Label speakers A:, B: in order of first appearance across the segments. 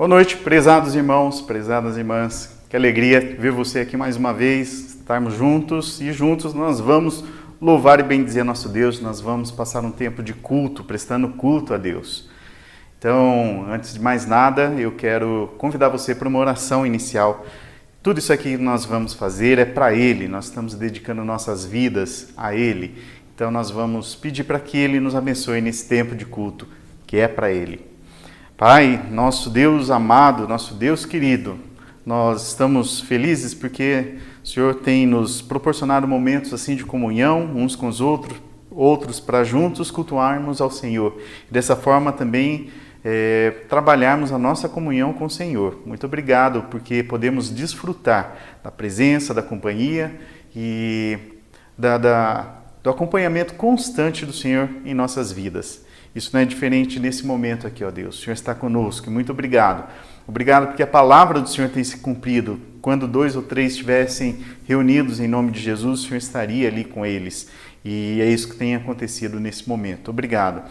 A: Boa noite, prezados irmãos, prezadas irmãs. Que alegria ver você aqui mais uma vez, estarmos juntos e juntos nós vamos louvar e bendizer nosso Deus, nós vamos passar um tempo de culto, prestando culto a Deus. Então, antes de mais nada, eu quero convidar você para uma oração inicial. Tudo isso aqui que nós vamos fazer é para Ele, nós estamos dedicando nossas vidas a Ele. Então, nós vamos pedir para que Ele nos abençoe nesse tempo de culto, que é para Ele. Pai, nosso Deus amado, nosso Deus querido, nós estamos felizes porque o Senhor tem nos proporcionado momentos assim de comunhão uns com os outros para juntos cultuarmos ao Senhor. E dessa forma também trabalharmos a nossa comunhão com o Senhor. Muito obrigado porque podemos desfrutar da presença, da companhia e do acompanhamento constante do Senhor em nossas vidas. Isso não é diferente nesse momento aqui, ó Deus. O Senhor está conosco. Muito obrigado. Obrigado porque a palavra do Senhor tem se cumprido. Quando 2 ou 3 estivessem reunidos em nome de Jesus, o Senhor estaria ali com eles. E é isso que tem acontecido nesse momento. Obrigado.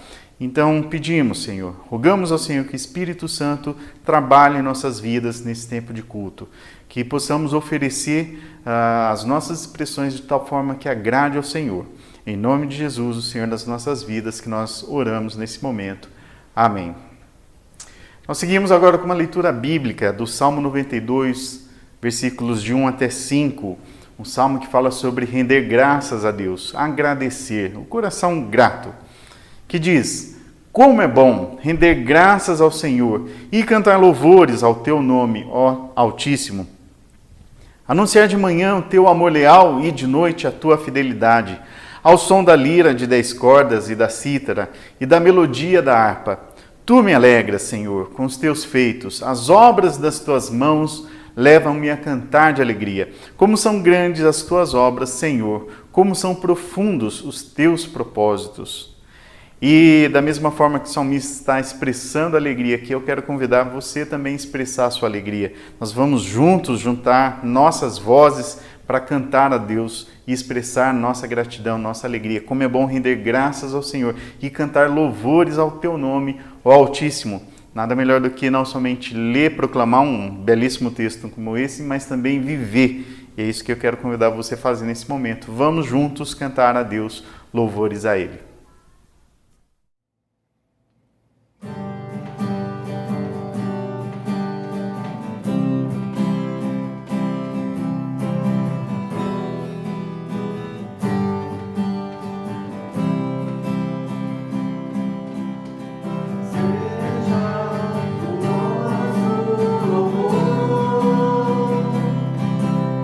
A: Então pedimos, Senhor, rogamos ao Senhor que o Espírito Santo trabalhe em nossas vidas nesse tempo de culto. Que possamos oferecer as nossas expressões de tal forma que agrade ao Senhor. Em nome de Jesus, o Senhor das nossas vidas, que nós oramos nesse momento. Amém. Nós seguimos agora com uma leitura bíblica do Salmo 92, versículos de 1 até 5. Um salmo que fala sobre render graças a Deus, agradecer, o coração grato. Que diz: como é bom render graças ao Senhor e cantar louvores ao teu nome, ó Altíssimo. Anunciar de manhã o teu amor leal e de noite a tua fidelidade, ao som da lira de 10 cordas e da cítara e da melodia da harpa. Tu me alegras, Senhor, com os teus feitos. As obras das tuas mãos levam-me a cantar de alegria. Como são grandes as tuas obras, Senhor, como são profundos os teus propósitos. E da mesma forma que o salmista está expressando alegria aqui, eu quero convidar você também a expressar a sua alegria. Nós vamos juntos juntar nossas vozes para cantar a Deus e expressar nossa gratidão, nossa alegria. Como é bom render graças ao Senhor e cantar louvores ao teu nome, ó Altíssimo. Nada melhor do que não somente ler, proclamar um belíssimo texto como esse, mas também viver. E é isso que eu quero convidar você a fazer nesse momento. Vamos juntos cantar a Deus louvores a Ele.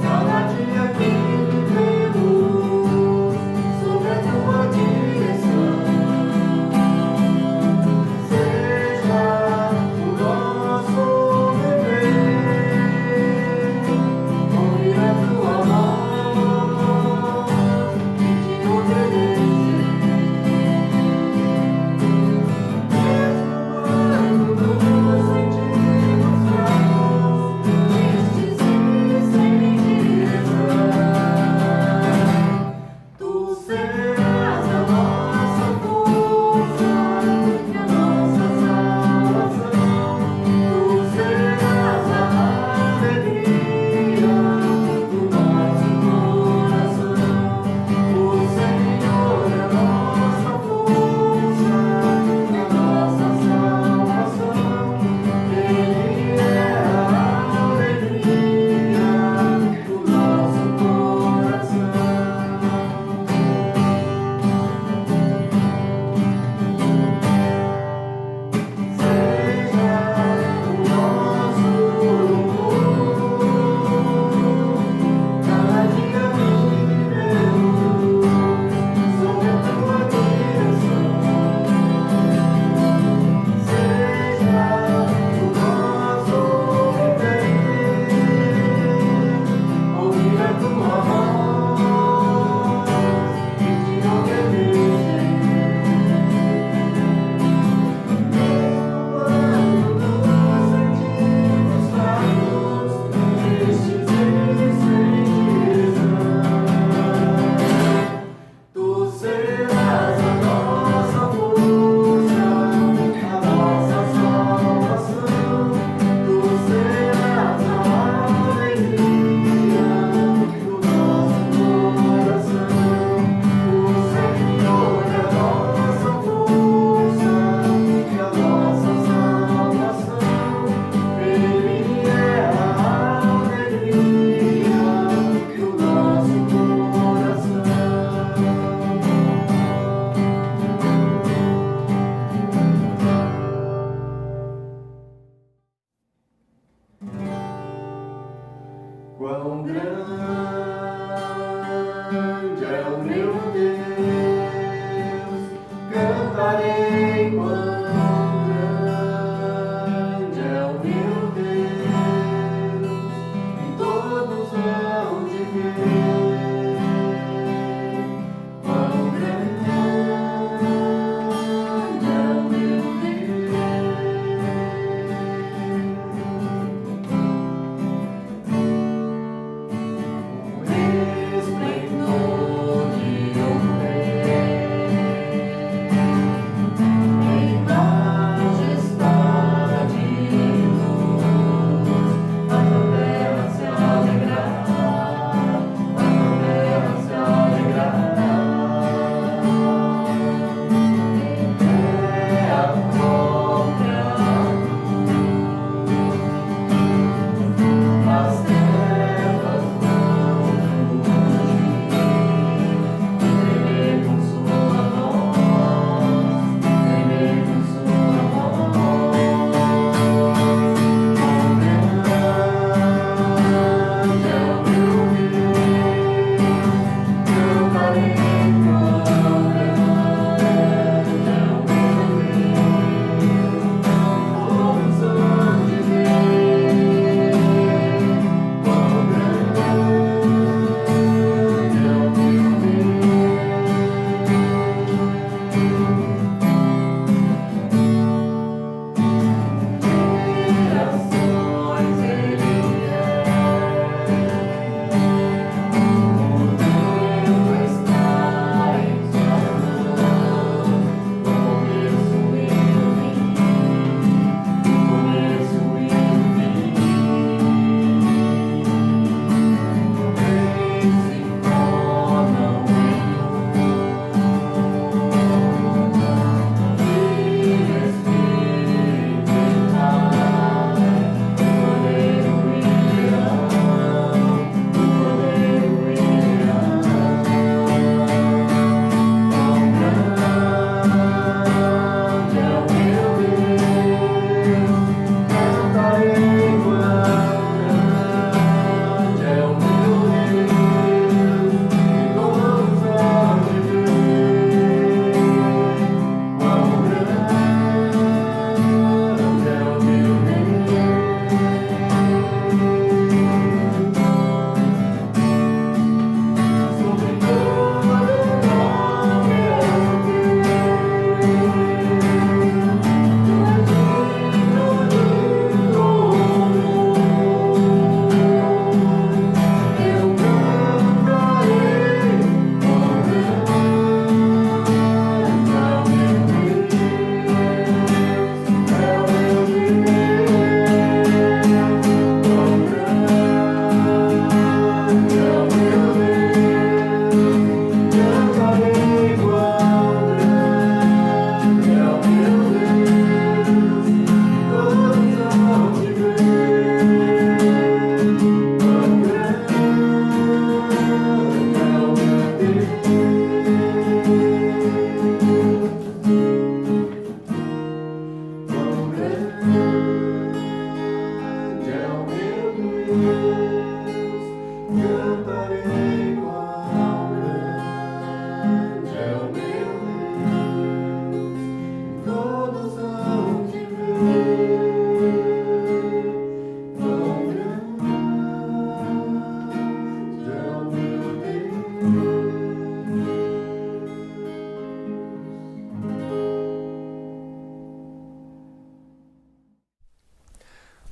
B: Cada dia que vivemos, sob a tua direção.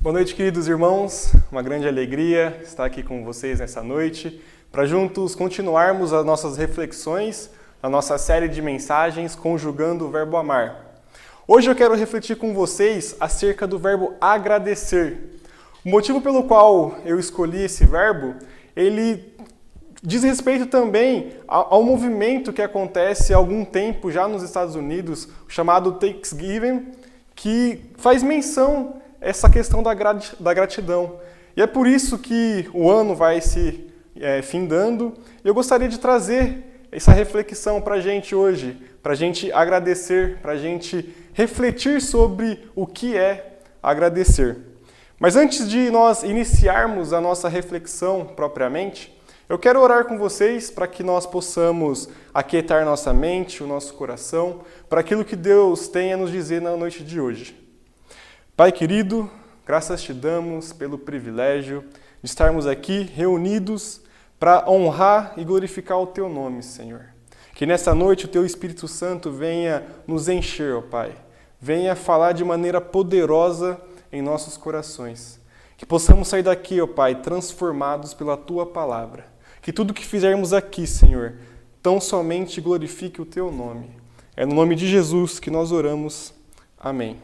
B: Boa noite, queridos irmãos. Uma grande alegria estar aqui com vocês nessa noite, para juntos continuarmos as nossas reflexões, a nossa série de mensagens conjugando o verbo amar. Hoje eu quero refletir com vocês acerca do verbo agradecer. O motivo pelo qual eu escolhi esse verbo, ele diz respeito também ao movimento que acontece há algum tempo já nos Estados Unidos, chamado Thanksgiving, que faz menção essa questão da gratidão. E é por isso que o ano vai se findando. Eu gostaria de trazer essa reflexão para a gente hoje, para a gente agradecer, para a gente refletir sobre o que é agradecer. Mas antes de nós iniciarmos a nossa reflexão propriamente, Eu quero orar com vocês para que nós possamos aquietar nossa mente, o nosso coração, para aquilo que Deus tem a nos dizer na noite de hoje. Pai querido, graças te damos pelo privilégio de estarmos aqui reunidos para honrar e glorificar o Teu nome, Senhor. Que nessa noite o Teu Espírito Santo venha nos encher, ó Pai. Venha falar de maneira poderosa em nossos corações. Que possamos sair daqui, ó Pai, transformados pela Tua palavra. Que tudo que fizermos aqui, Senhor, tão somente glorifique o Teu nome. É no nome de Jesus que nós oramos. Amém.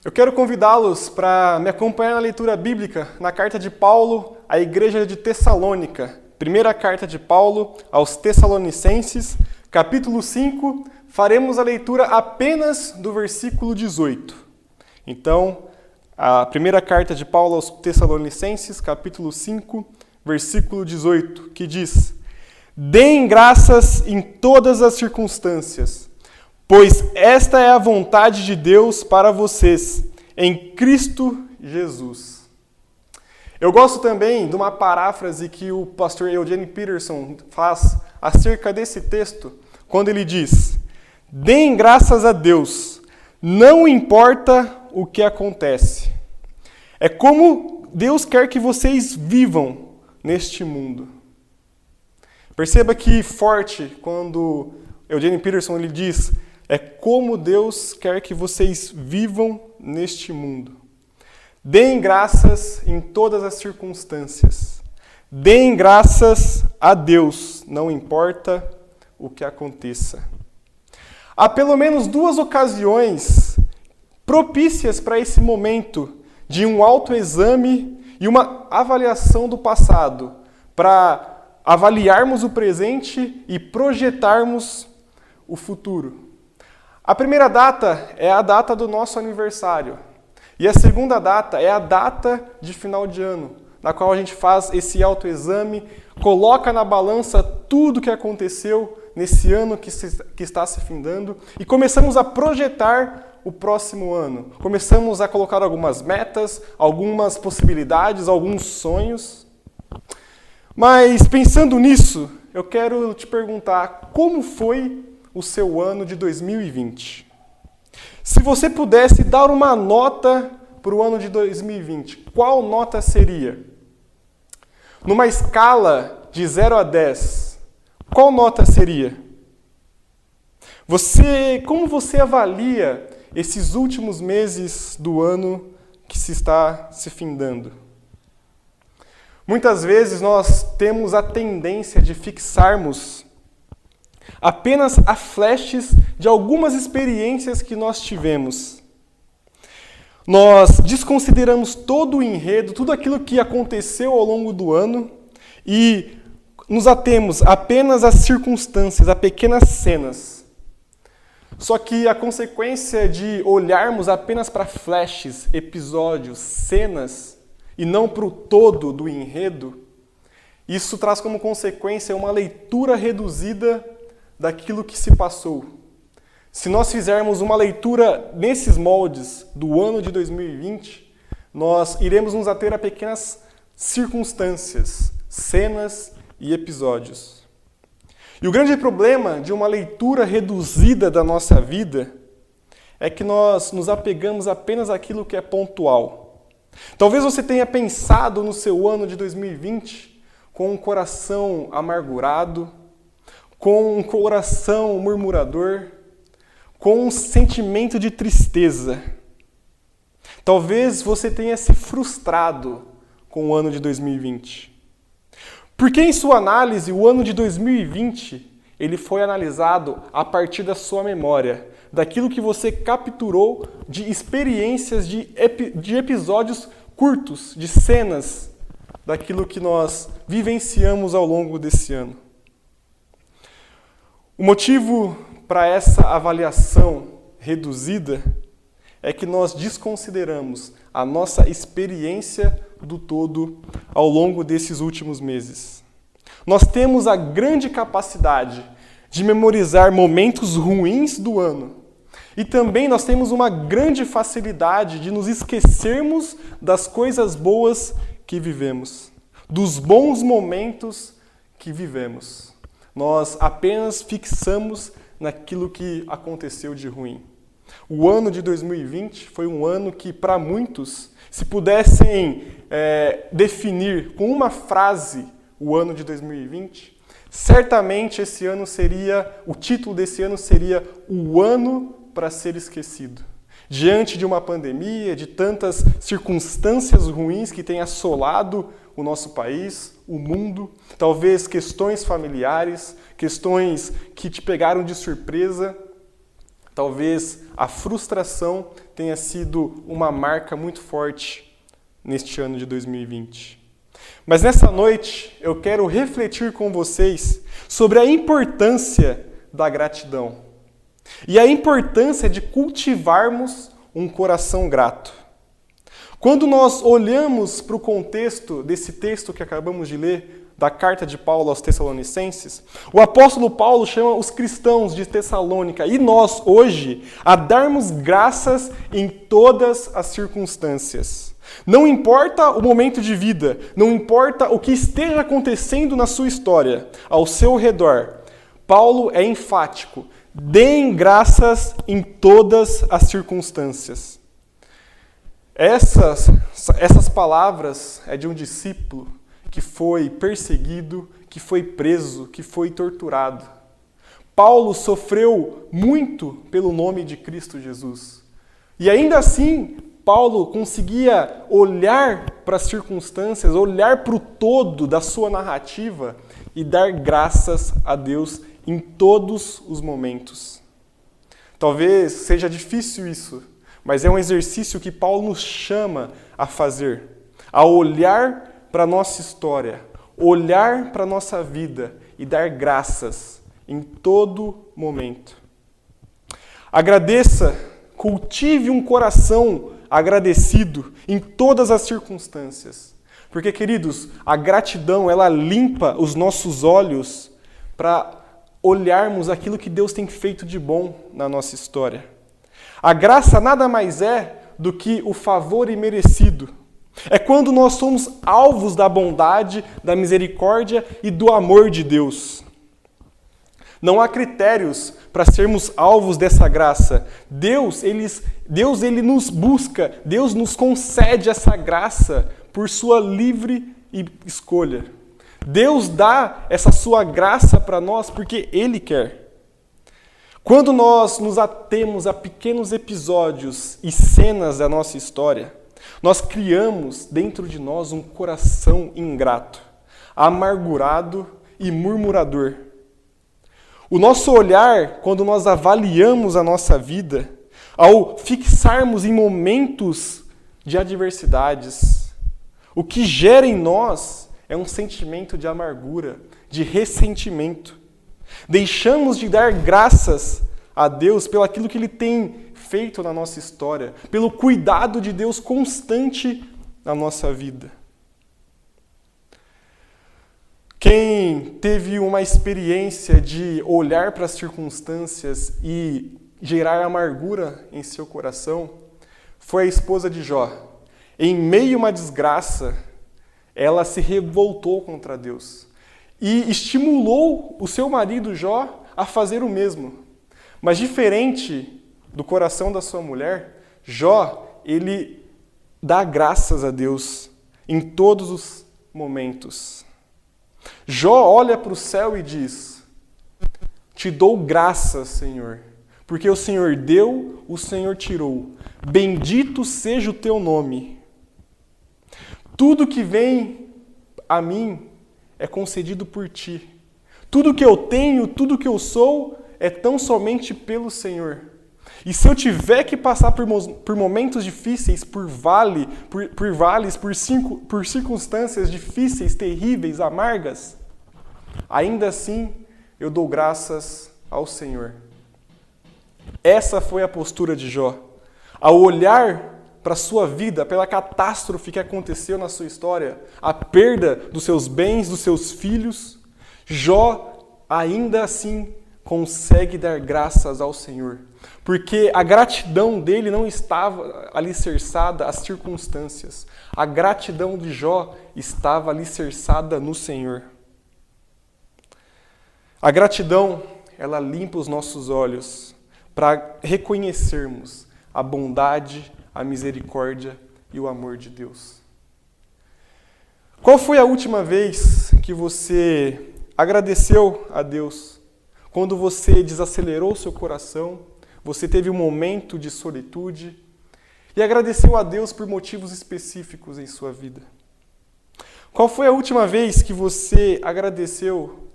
B: Eu quero convidá-los para me acompanhar na leitura bíblica na carta de Paulo à igreja de Tessalônica. Primeira carta de Paulo aos Tessalonicenses, capítulo 5, faremos a leitura apenas do versículo 18. Então, a primeira carta de Paulo aos Tessalonicenses, capítulo 5, versículo 18, que diz: Deem graças em todas as circunstâncias, pois esta é a vontade de Deus para vocês, em Cristo Jesus. Eu gosto também de uma paráfrase que o pastor Eugene Peterson faz acerca desse texto, quando ele diz: Deem graças a Deus, não importa o que acontece. É como Deus quer que vocês vivam neste mundo. Perceba que forte quando Eugene Peterson ele diz: é como Deus quer que vocês vivam neste mundo. Deem graças em todas as circunstâncias. Deem graças a Deus, não importa o que aconteça. Há pelo menos duas ocasiões propícias para esse momento de um autoexame e uma avaliação do passado, para avaliarmos o presente e projetarmos o futuro. A primeira data é a data do nosso aniversário. E a segunda data é a data de final de ano, na qual a gente faz esse autoexame, coloca na balança tudo o que aconteceu nesse ano que está se findando e começamos a projetar o próximo ano. Começamos a colocar algumas metas, algumas possibilidades, alguns sonhos. Mas pensando nisso, eu quero te perguntar como foi o seu ano de 2020. Se você pudesse dar uma nota para o ano de 2020, qual nota seria? Numa escala de 0 a 10, qual nota seria? Como você avalia esses últimos meses do ano que se está se findando? Muitas vezes nós temos a tendência de fixarmos apenas a flashes de algumas experiências que nós tivemos. Nós desconsideramos todo o enredo, tudo aquilo que aconteceu ao longo do ano e nos atemos apenas às circunstâncias, a pequenas cenas. Só que a consequência de olharmos apenas para flashes, episódios, cenas e não para o todo do enredo, isso traz como consequência uma leitura reduzida daquilo que se passou. Se nós fizermos uma leitura nesses moldes do ano de 2020, nós iremos nos ater a pequenas circunstâncias, cenas e episódios. E o grande problema de uma leitura reduzida da nossa vida é que nós nos apegamos apenas àquilo que é pontual. Talvez você tenha pensado no seu ano de 2020 com um coração amargurado, com um coração murmurador, com um sentimento de tristeza. Talvez você tenha se frustrado com o ano de 2020. Porque em sua análise, o ano de 2020, ele foi analisado a partir da sua memória, daquilo que você capturou de experiências, de episódios curtos, de cenas, daquilo que nós vivenciamos ao longo desse ano. O motivo para essa avaliação reduzida é que nós desconsideramos a nossa experiência do todo ao longo desses últimos meses. Nós temos a grande capacidade de memorizar momentos ruins do ano. E também nós temos uma grande facilidade de nos esquecermos das coisas boas que vivemos. dos bons momentos que vivemos. Nós apenas fixamos naquilo que aconteceu de ruim. O ano de 2020 foi um ano que, para muitos, se pudessem definir com uma frase o ano de 2020, certamente o título desse ano seria O Ano para Ser Esquecido. Diante de uma pandemia, de tantas circunstâncias ruins que têm assolado o nosso país, o mundo, talvez questões familiares, questões que te pegaram de surpresa, talvez a frustração tenha sido uma marca muito forte neste ano de 2020. Mas nessa noite eu quero refletir com vocês sobre a importância da gratidão e a importância de cultivarmos um coração grato. Quando nós olhamos para o contexto desse texto que acabamos de ler, da carta de Paulo aos Tessalonicenses, o apóstolo Paulo chama os cristãos de Tessalônica e nós, hoje, a darmos graças em todas as circunstâncias. Não importa o momento de vida, não importa o que esteja acontecendo na sua história, ao seu redor, Paulo é enfático. Deem graças em todas as circunstâncias. Essas palavras é de um discípulo que foi perseguido, que foi preso, que foi torturado. Paulo sofreu muito pelo nome de Cristo Jesus. E ainda assim, Paulo conseguia olhar para as circunstâncias, olhar para o todo da sua narrativa e dar graças a Deus em todos os momentos. Talvez seja difícil isso, mas é um exercício que Paulo nos chama a fazer, a olhar para a nossa história, olhar para a nossa vida e dar graças em todo momento. Agradeça, cultive um coração agradecido em todas as circunstâncias. Porque, queridos, a gratidão, ela limpa os nossos olhos para olharmos aquilo que Deus tem feito de bom na nossa história. A graça nada mais é do que o favor imerecido. É quando nós somos alvos da bondade, da misericórdia e do amor de Deus. Não há critérios para sermos alvos dessa graça. Deus ele nos busca, Deus nos concede essa graça por sua livre escolha. Deus dá essa sua graça para nós porque Ele quer. Quando nós nos atemos a pequenos episódios e cenas da nossa história, nós criamos dentro de nós um coração ingrato, amargurado e murmurador. O nosso olhar, quando nós avaliamos a nossa vida, ao fixarmos em momentos de adversidades, o que gera em nós é um sentimento de amargura, de ressentimento. Deixamos de dar graças a Deus pelo aquilo que Ele tem feito na nossa história, pelo cuidado de Deus constante na nossa vida. Quem teve uma experiência de olhar para as circunstâncias e gerar amargura em seu coração foi a esposa de Jó. Em meio a uma desgraça, ela se revoltou contra Deus e estimulou o seu marido Jó a fazer o mesmo. Mas diferente do coração da sua mulher, Jó, ele dá graças a Deus em todos os momentos. Jó olha para o céu e diz: Te dou graças, Senhor, porque o Senhor deu, o Senhor tirou. Bendito seja o teu nome. Tudo que vem a mim é concedido por ti. Tudo que eu tenho, tudo que eu sou, é tão somente pelo Senhor. E se eu tiver que passar por momentos difíceis, por vales, por circunstâncias difíceis, terríveis, amargas, ainda assim eu dou graças ao Senhor. Essa foi a postura de Jó. Ao olhar para a sua vida, pela catástrofe que aconteceu na sua história, a perda dos seus bens, dos seus filhos, Jó ainda assim consegue dar graças ao Senhor, porque a gratidão dele não estava alicerçada às circunstâncias. A gratidão de Jó estava alicerçada no Senhor. A gratidão, ela limpa os nossos olhos para reconhecermos a bondade, a misericórdia e o amor de Deus. Qual foi a última vez que você agradeceu a Deus? Quando você desacelerou seu coração, você teve um momento de solitude e agradeceu a Deus por motivos específicos em sua vida. Qual foi a última vez que você agradeceu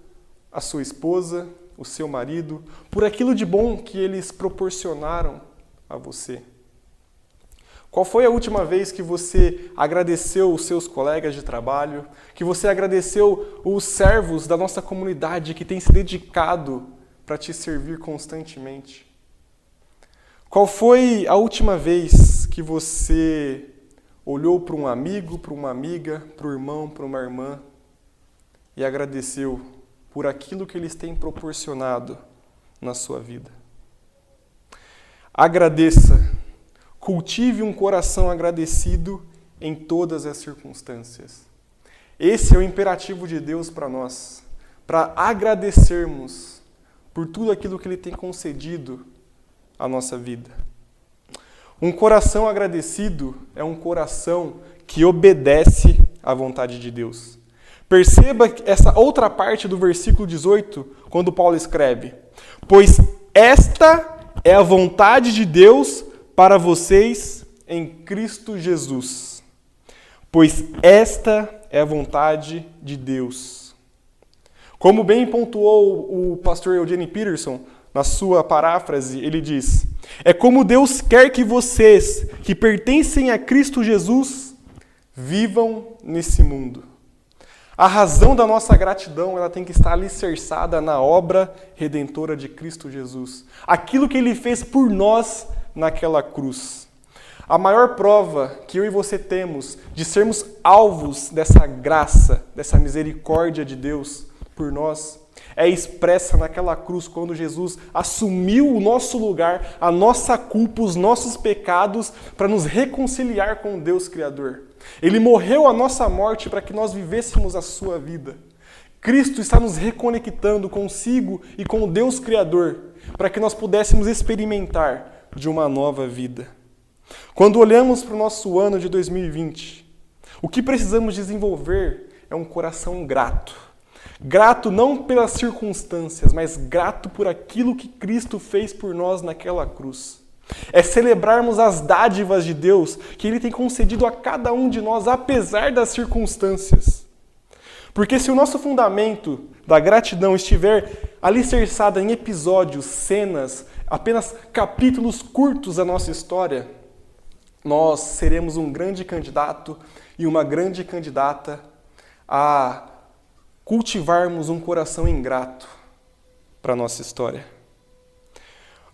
B: a sua esposa, o seu marido, por aquilo de bom que eles proporcionaram a você? Qual foi a última vez que você agradeceu os seus colegas de trabalho, que você agradeceu os servos da nossa comunidade que têm se dedicado para te servir constantemente? Qual foi a última vez que você olhou para um amigo, para uma amiga, para o irmão, para uma irmã e agradeceu por aquilo que eles têm proporcionado na sua vida? Agradeça. Cultive um coração agradecido em todas as circunstâncias. Esse é o imperativo de Deus para nós, para agradecermos por tudo aquilo que Ele tem concedido à nossa vida. Um coração agradecido é um coração que obedece à vontade de Deus. Perceba essa outra parte do versículo 18, quando Paulo escreve: pois esta é a vontade de Deus para vocês em Cristo Jesus. Pois esta é a vontade de Deus. Como bem pontuou o pastor Eugene Peterson, na sua paráfrase, ele diz: é como Deus quer que vocês, que pertencem a Cristo Jesus, vivam nesse mundo. A razão da nossa gratidão, ela tem que estar alicerçada na obra redentora de Cristo Jesus. Aquilo que Ele fez por nós naquela cruz. A maior prova que eu e você temos de sermos alvos dessa graça, dessa misericórdia de Deus por nós, é expressa naquela cruz quando Jesus assumiu o nosso lugar, a nossa culpa, os nossos pecados, para nos reconciliar com o Deus Criador. Ele morreu a nossa morte para que nós vivêssemos a sua vida. Cristo está nos reconectando consigo e com o Deus Criador, para que nós pudéssemos experimentar de uma nova vida. Quando olhamos para o nosso ano de 2020, o que precisamos desenvolver é um coração grato. Grato não pelas circunstâncias, mas grato por aquilo que Cristo fez por nós naquela cruz. É celebrarmos as dádivas de Deus que Ele tem concedido a cada um de nós, apesar das circunstâncias. Porque se o nosso fundamento da gratidão estiver alicerçado em episódios, cenas, apenas capítulos curtos da nossa história, nós seremos um grande candidato e uma grande candidata a cultivarmos um coração ingrato para a nossa história.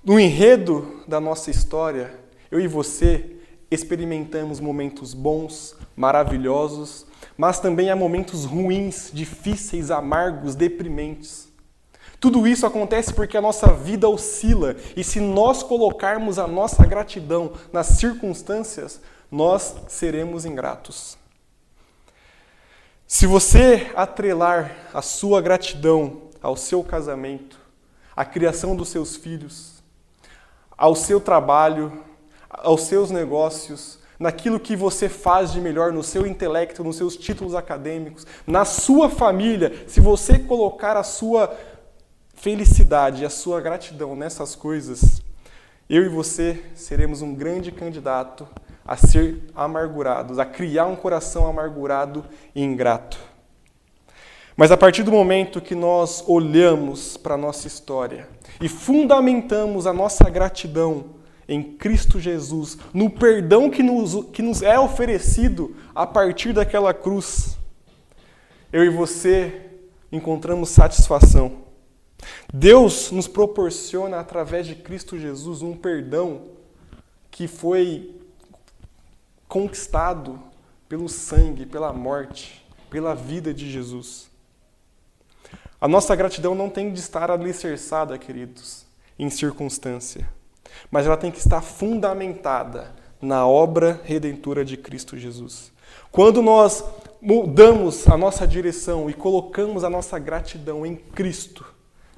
B: No enredo da nossa história, eu e você experimentamos momentos bons, maravilhosos, mas também há momentos ruins, difíceis, amargos, deprimentes. Tudo isso acontece porque a nossa vida oscila, e se nós colocarmos a nossa gratidão nas circunstâncias, nós seremos ingratos. Se você atrelar a sua gratidão ao seu casamento, à criação dos seus filhos, ao seu trabalho, aos seus negócios, naquilo que você faz de melhor, no seu intelecto, nos seus títulos acadêmicos, na sua família, se você colocar a sua felicidade e a sua gratidão nessas coisas, eu e você seremos um grande candidato a ser amargurados, a criar um coração amargurado e ingrato. Mas a partir do momento que nós olhamos para a nossa história e fundamentamos a nossa gratidão em Cristo Jesus, no perdão que nos é oferecido a partir daquela cruz, eu e você encontramos satisfação. Deus nos proporciona, através de Cristo Jesus, um perdão que foi conquistado pelo sangue, pela morte, pela vida de Jesus. A nossa gratidão não tem de estar alicerçada, queridos, em circunstância, mas ela tem que estar fundamentada na obra redentora de Cristo Jesus. Quando nós mudamos a nossa direção e colocamos a nossa gratidão em Cristo,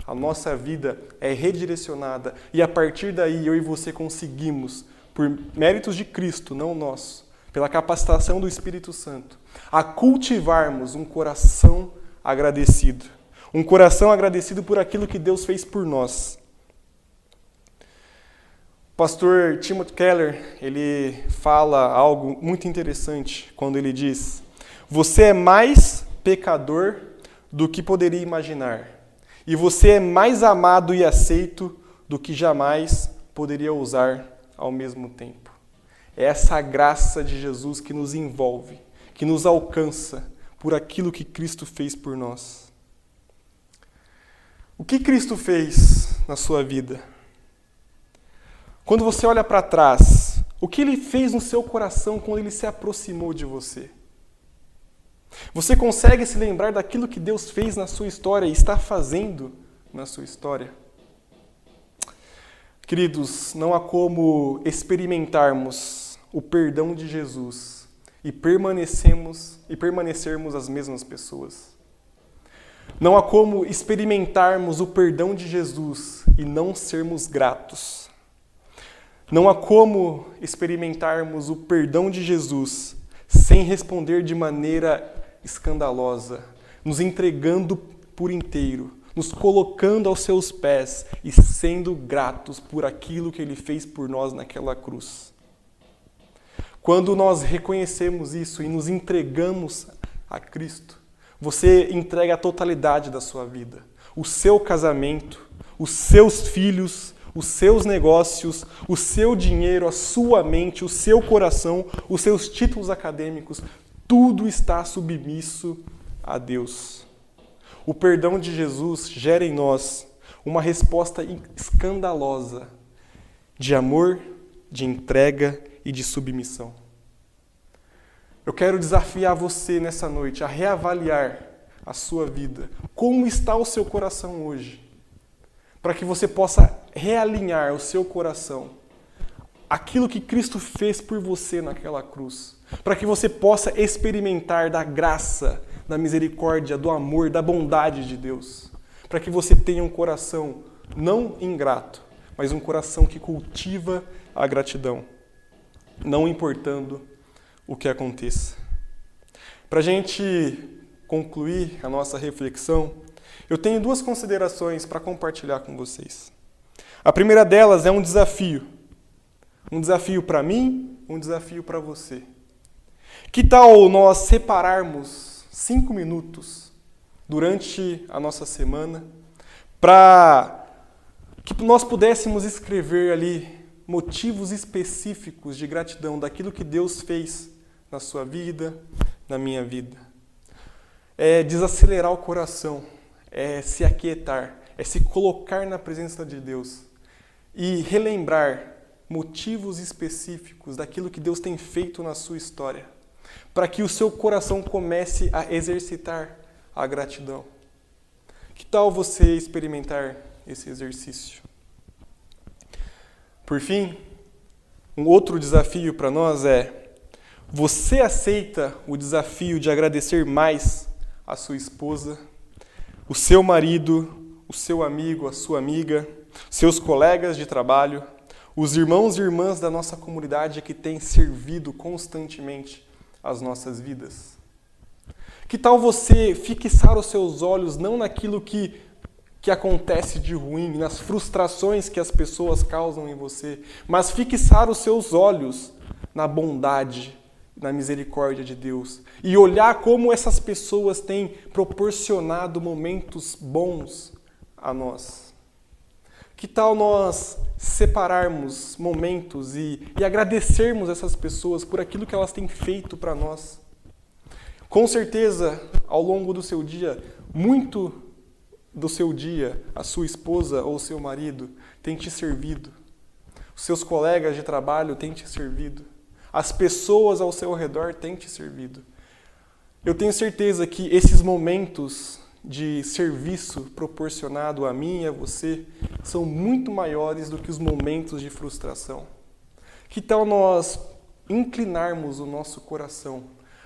B: a nossa vida é redirecionada e a partir daí eu e você conseguimos, por méritos de Cristo, não nosso, pela capacitação do Espírito Santo, a cultivarmos um coração agradecido. Um coração agradecido por aquilo que Deus fez por nós. O pastor Timothy Keller, ele fala algo muito interessante quando ele diz: você é mais pecador do que poderia imaginar, e você é mais amado e aceito do que jamais poderia ousar ao mesmo tempo. É essa graça de Jesus que nos envolve, que nos alcança por aquilo que Cristo fez por nós. O que Cristo fez na sua vida? Quando você olha para trás, o que Ele fez no seu coração quando Ele se aproximou de você? Você consegue se lembrar daquilo que Deus fez na sua história e está fazendo na sua história? Queridos, não há como experimentarmos o perdão de Jesus e permanecermos as mesmas pessoas. Não há como experimentarmos o perdão de Jesus e não sermos gratos. Não há como experimentarmos o perdão de Jesus sem responder de maneira escandalosa, nos entregando por inteiro, nos colocando aos seus pés e sendo gratos por aquilo que Ele fez por nós naquela cruz. Quando nós reconhecemos isso e nos entregamos a Cristo, você entrega a totalidade da sua vida, o seu casamento, os seus filhos, os seus negócios, o seu dinheiro, a sua mente, o seu coração, os seus títulos acadêmicos, tudo está submisso a Deus. O perdão de Jesus gera em nós uma resposta escandalosa de amor, de entrega e de submissão. Eu quero desafiar você nessa noite a reavaliar a sua vida. Como está o seu coração hoje? Para que você possa realinhar o seu coração aquilo que Cristo fez por você naquela cruz. Para que você possa experimentar da graça, da misericórdia, do amor, da bondade de Deus. Para que você tenha um coração não ingrato, mas um coração que cultiva a gratidão, não importando o que aconteça. Para a gente concluir a nossa reflexão, eu tenho duas considerações para compartilhar com vocês. A primeira delas é um desafio para mim, um desafio para você. Que tal nós separarmos 5 minutos durante a nossa semana para que nós pudéssemos escrever ali motivos específicos de gratidão daquilo que Deus fez na sua vida, na minha vida. É desacelerar o coração, é se aquietar, é se colocar na presença de Deus e relembrar motivos específicos daquilo que Deus tem feito na sua história, para que o seu coração comece a exercitar a gratidão. Que tal você experimentar esse exercício? Por fim, um outro desafio para nós é: você aceita o desafio de agradecer mais a sua esposa, o seu marido, o seu amigo, a sua amiga, seus colegas de trabalho, os irmãos e irmãs da nossa comunidade que têm servido constantemente as nossas vidas? Que tal você fixar os seus olhos não naquilo que acontece de ruim, nas frustrações que as pessoas causam em você, mas fixar os seus olhos na bondade, na misericórdia de Deus e olhar como essas pessoas têm proporcionado momentos bons a nós. Que tal nós separarmos momentos e agradecermos essas pessoas por aquilo que elas têm feito para nós? Com certeza, ao longo do seu dia, muito do seu dia, a sua esposa ou seu marido tem te servido. Os seus colegas de trabalho têm te servido. As pessoas ao seu redor têm te servido. Eu tenho certeza que esses momentos de serviço proporcionado a mim e a você são muito maiores do que os momentos de frustração. Que tal nós inclinarmos o nosso coração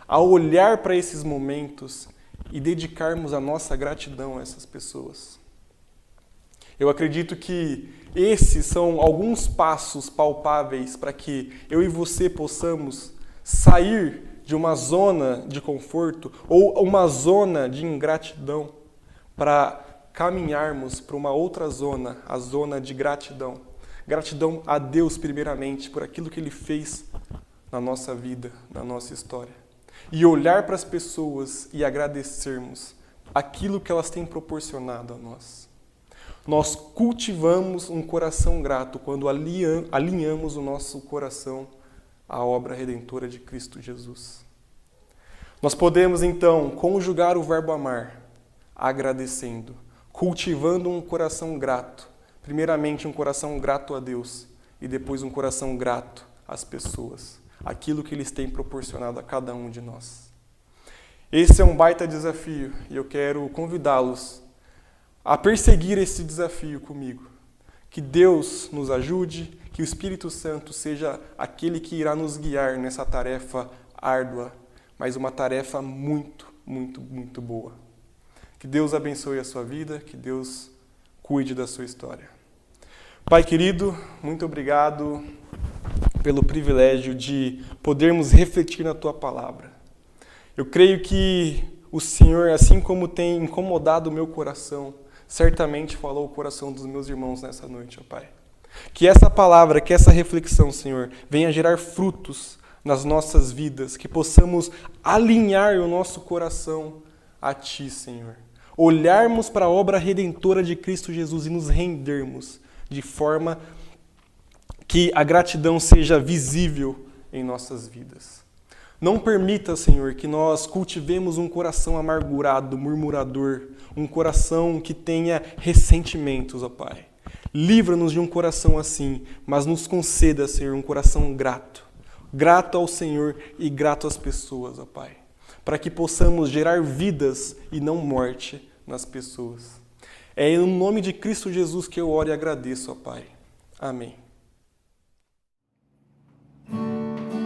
B: a olhar para esses momentos e dedicarmos a nossa gratidão a essas pessoas? Eu acredito que esses são alguns passos palpáveis para que eu e você possamos sair de uma zona de conforto ou uma zona de ingratidão para caminharmos para uma outra zona, a zona de gratidão. Gratidão a Deus primeiramente por aquilo que Ele fez na nossa vida, na nossa história. E olhar para as pessoas e agradecermos aquilo que elas têm proporcionado a nós. Nós cultivamos um coração grato quando alinhamos o nosso coração à obra redentora de Cristo Jesus. Nós podemos, então, conjugar o verbo amar, agradecendo, cultivando um coração grato. Primeiramente, um coração grato a Deus e depois um coração grato às pessoas, aquilo que eles têm proporcionado a cada um de nós. Esse é um baita desafio e eu quero convidá-los a perseguir esse desafio comigo. Que Deus nos ajude, que o Espírito Santo seja aquele que irá nos guiar nessa tarefa árdua, mas uma tarefa muito, muito, muito boa. Que Deus abençoe a sua vida, que Deus cuide da sua história. Pai querido, muito obrigado pelo privilégio de podermos refletir na Tua Palavra. Eu creio que o Senhor, assim como tem incomodado o meu coração, certamente falou o coração dos meus irmãos nessa noite, ó Pai. Que essa palavra, que essa reflexão, Senhor, venha gerar frutos nas nossas vidas, que possamos alinhar o nosso coração a Ti, Senhor. Olharmos para a obra redentora de Cristo Jesus e nos rendermos de forma que a gratidão seja visível em nossas vidas. Não permita, Senhor, que nós cultivemos um coração amargurado, murmurador, um coração que tenha ressentimentos, ó Pai. Livra-nos de um coração assim, mas nos conceda, Senhor, um coração grato. Grato ao Senhor e grato às pessoas, ó Pai. Para que possamos gerar vidas e não morte nas pessoas. É em nome de Cristo Jesus que eu oro e agradeço, ó Pai. Amém.
C: Agradecer.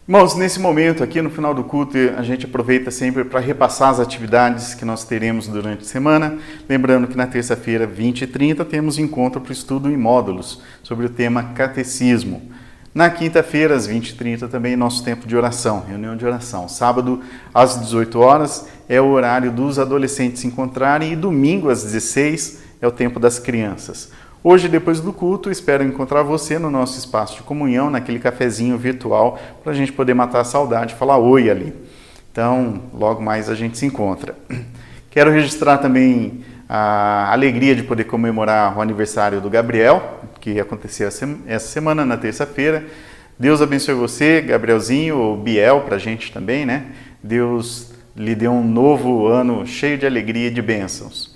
A: Irmãos, nesse momento aqui no final do culto, a gente aproveita sempre para repassar as atividades que nós teremos durante a semana. Lembrando que na terça-feira, 20 e 30, temos encontro para o estudo em módulos sobre o tema catecismo. Na quinta-feira, às 20 e 30, também nosso tempo de oração, reunião de oração. Sábado, às 18 horas, é o horário dos adolescentes se encontrarem e domingo, às 16, é o tempo das crianças. Hoje, depois do culto, espero encontrar você no nosso espaço de comunhão, naquele cafezinho virtual, para a gente poder matar a saudade, falar oi ali. Então, logo mais a gente se encontra. Quero registrar também a alegria de poder comemorar o aniversário do Gabriel, que aconteceu essa semana, na terça-feira. Deus abençoe você, Gabrielzinho, ou Biel, para a gente também, né? Deus lhe deu um novo ano cheio de alegria e de bênçãos.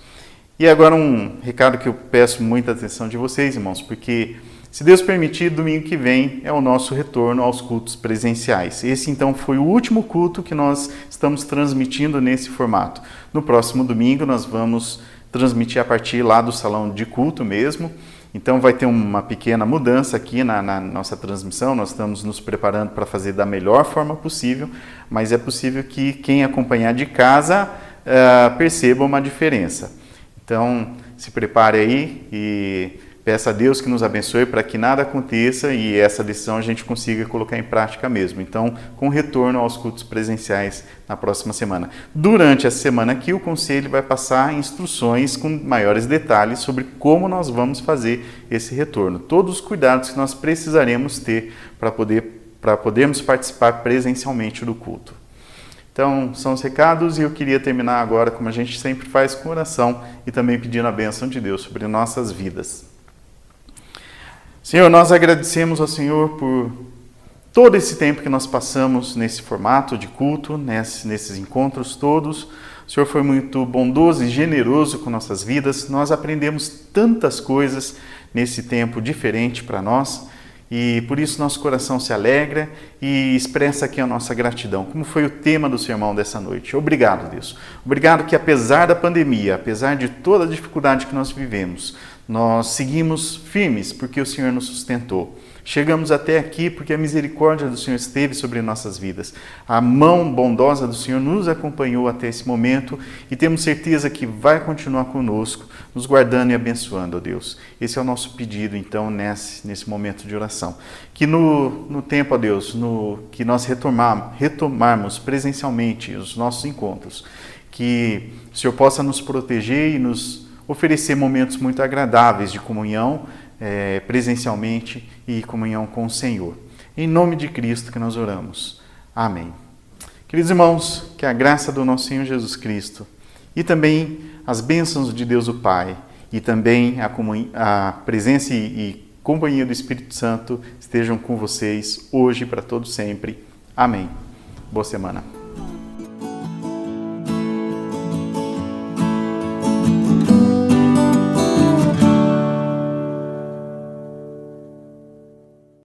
A: E agora um recado que eu peço muita atenção de vocês, irmãos, porque, se Deus permitir, domingo que vem é o nosso retorno aos cultos presenciais. Esse, então, foi o último culto que nós estamos transmitindo nesse formato. No próximo domingo, nós vamos transmitir a partir lá do salão de culto mesmo. Então, vai ter uma pequena mudança aqui na nossa transmissão. Nós estamos nos preparando para fazer da melhor forma possível, mas é possível que quem acompanhar de casa perceba uma diferença. Então, se prepare aí e peça a Deus que nos abençoe para que nada aconteça e essa decisão a gente consiga colocar em prática mesmo. Então, com retorno aos cultos presenciais na próxima semana. Durante a semana aqui, o Conselho vai passar instruções com maiores detalhes sobre como nós vamos fazer esse retorno. Todos os cuidados que nós precisaremos ter para podermos participar presencialmente do culto. Então, são os recados e eu queria terminar agora, como a gente sempre faz, com oração e também pedindo a bênção de Deus sobre nossas vidas. Senhor, nós agradecemos ao Senhor por todo esse tempo que nós passamos nesse formato de culto, nesses encontros todos. O Senhor foi muito bondoso e generoso com nossas vidas. Nós aprendemos tantas coisas nesse tempo diferente para nós. E por isso nosso coração se alegra e expressa aqui a nossa gratidão, como foi o tema do sermão dessa noite. Obrigado, Deus. Obrigado que apesar da pandemia, apesar de toda a dificuldade que nós vivemos, nós seguimos firmes porque o Senhor nos sustentou. Chegamos até aqui porque a misericórdia do Senhor esteve sobre nossas vidas. A mão bondosa do Senhor nos acompanhou até esse momento e temos certeza que vai continuar conosco, nos guardando e abençoando, ó Deus. Esse é o nosso pedido, então, nesse momento de oração. Que no tempo, ó Deus, que nós retomarmos presencialmente os nossos encontros, que o Senhor possa nos proteger e nos oferecer momentos muito agradáveis de comunhão, presencialmente e comunhão com o Senhor. Em nome de Cristo que nós oramos. Amém. Queridos irmãos, que a graça do nosso Senhor Jesus Cristo e também as bênçãos de Deus o Pai e também a presença e companhia do Espírito Santo estejam com vocês hoje e para todo sempre. Amém. Boa semana.